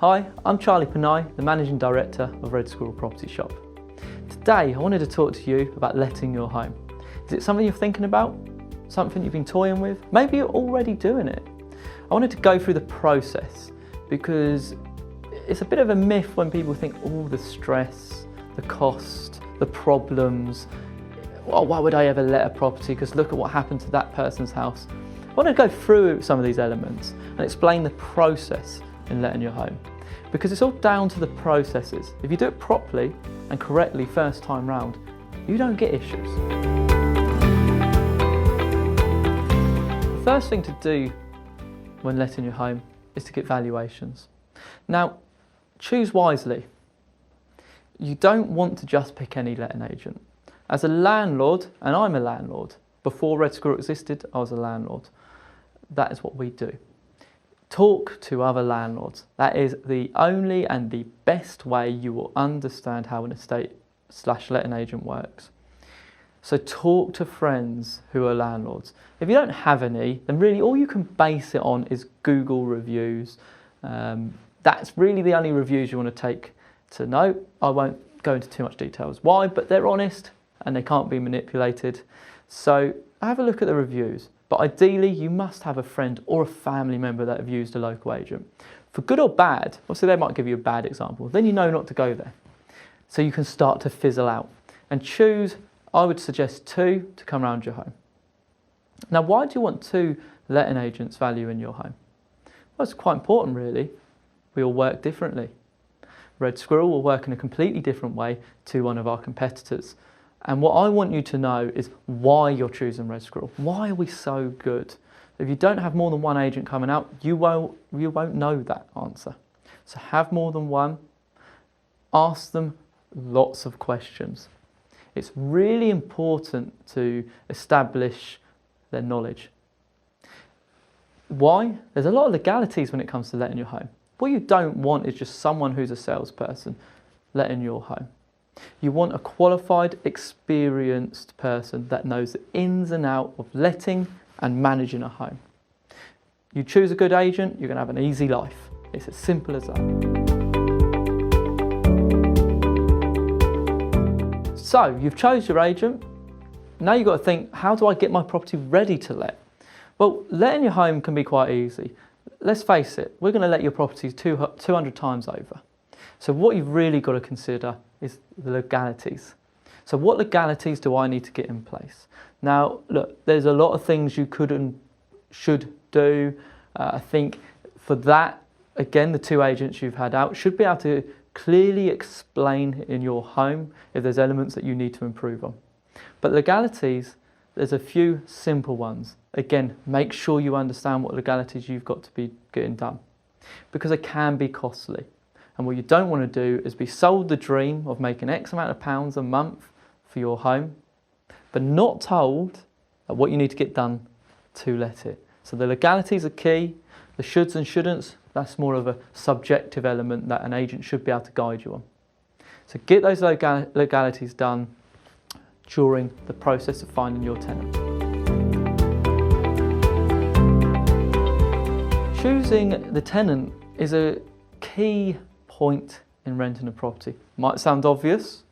Hi, I'm Charlie Panay, the Managing Director of Red Squirrel Property Shop. Today I wanted to talk to you about letting your home. Is it something you're thinking about? Something you've been toying with? Maybe you're already doing it. I wanted to go through the process because it's a bit of a myth when people think all the stress, the cost, the problems. Well, why would I ever let a property? Because look at what happened to that person's house. I want to go through some of these elements and explain the process in letting your home, because it's all down to the processes. If you do it properly and correctly first time round, you don't get issues. The first thing to do when letting your home is to get valuations. Now, choose wisely. You don't want to just pick any letting agent. As a landlord, and I'm a landlord, before Red Squirrel existed, I was a landlord. That is what we do. Talk to other landlords. That is the only and the best way you will understand how an estate/letting agent works. So talk to friends who are landlords. If you don't have any, then really all you can base it on is Google reviews. That's really the only reviews you want to take to note. I won't go into too much details why, but they're honest and they can't be manipulated. So have a look at the reviews. But ideally, you must have a friend or a family member that have used a local agent. For good or bad, obviously they might give you a bad example, then you know not to go there. So you can start to fizzle out and choose, I would suggest 2 to come around your home. Now, why do you want 2 letting agents value in your home? Well, it's quite important really. We all work differently. Red Squirrel will work in a completely different way to one of our competitors. And what I want you to know is why you're choosing Red Squirrel. Why are we so good? If you don't have more than one agent coming out, you won't know that answer. So have more than one. Ask them lots of questions. It's really important to establish their knowledge. Why? There's a lot of legalities when it comes to letting your home. What you don't want is just someone who's a salesperson letting your home. You want a qualified, experienced person that knows the ins and outs of letting and managing a home. You choose a good agent, you're going to have an easy life. It's as simple as that. So, you've chose your agent. Now you've got to think, how do I get my property ready to let? Well, letting your home can be quite easy. Let's face it, we're going to let your properties 200 times over. So what you've really got to consider is the legalities. So what legalities do I need to get in place? Now, look, there's a lot of things you could and should do. I think for that, again, the 2 agents you've had out should be able to clearly explain in your home if there's elements that you need to improve on. But legalities, there's a few simple ones. Again, make sure you understand what legalities you've got to be getting done, because they can be costly. And what you don't want to do is be sold the dream of making X amount of pounds a month for your home, but not told that what you need to get done to let it. So the legalities are key. The shoulds and shouldn'ts, that's more of a subjective element that an agent should be able to guide you on. So get those legalities done during the process of finding your tenant. Choosing the tenant is a key point in renting a property. Might sound obvious,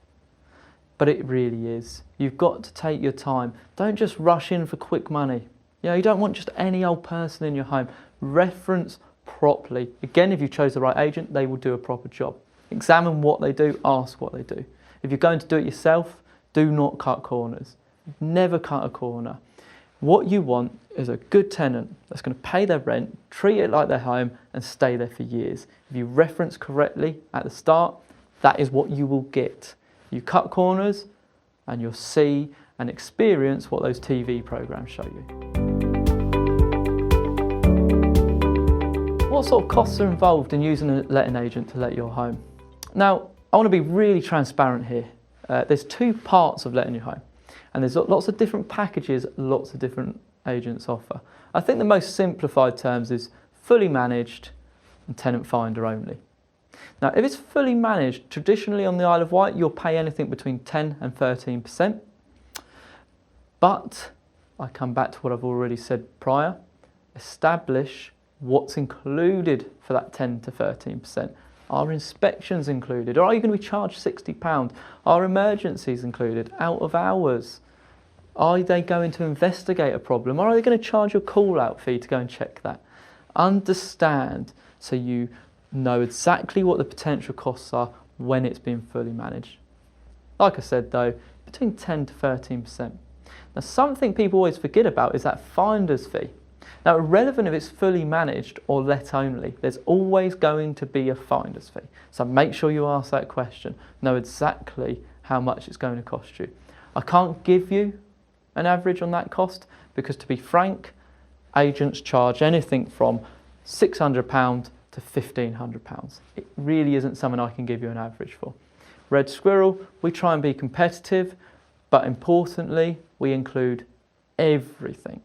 but it really is. You've got to take your time. Don't just rush in for quick money. You don't want just any old person in your home. Reference properly. Again, if you chose the right agent, they will do a proper job. Examine what they do, ask what they do. If you're going to do it yourself, do not cut corners. Never cut a corner. What you want is a good tenant that's going to pay their rent, treat it like their home, and stay there for years. If you reference correctly at the start, that is what you will get. You cut corners and you'll see and experience what those TV programs show you. What sort of costs are involved in using a letting agent to let your home? Now, I want to be really transparent here. There's 2 parts of letting your home. And there's lots of different packages, lots of different agents offer. I think the most simplified terms is fully managed and tenant finder only. Now, if it's fully managed, traditionally on the Isle of Wight, you'll pay anything between 10 and 13%. But I come back to what I've already said prior. Establish what's included for that 10 to 13%. Are inspections included? Or are you going to be charged £60? Are emergencies included? Out of hours? Are they going to investigate a problem? Or are they going to charge you a call-out fee to go and check that? Understand so you know exactly what the potential costs are when it's been fully managed. Like I said though, between 10 to 13%. Now something people always forget about is that finder's fee. Now, irrelevant if it's fully managed or let only, there's always going to be a finder's fee. So make sure you ask that question. Know exactly how much it's going to cost you. I can't give you an average on that cost because, to be frank, agents charge anything from £600 to £1,500. It really isn't something I can give you an average for. Red Squirrel, we try and be competitive, but importantly, we include everything.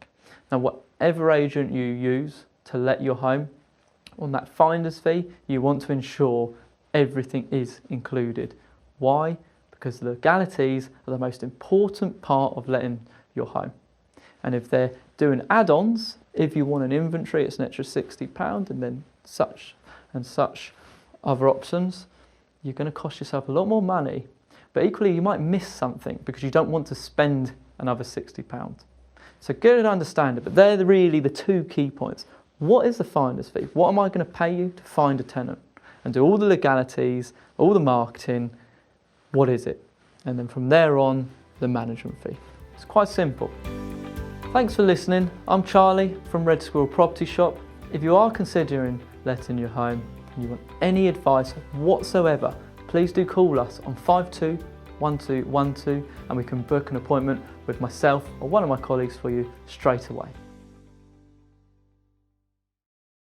Now, whatever agent you use to let your home, on that finder's fee, you want to ensure everything is included. Why? Because the legalities are the most important part of letting your home. And if they're doing add-ons, if you want an inventory, it's an extra £60, and then such and such other options, you're going to cost yourself a lot more money. But equally, you might miss something because you don't want to spend another £60. So get and understand it, but they're really the two key points. What is the finder's fee? What am I going to pay you to find a tenant? And do all the legalities, all the marketing, what is it? And then from there on, the management fee. It's quite simple. Thanks for listening. I'm Charlie from Red Squirrel Property Shop. If you are considering letting your home and you want any advice whatsoever, please do call us on 521212 and we can book an appointment with myself or one of my colleagues for you straight away.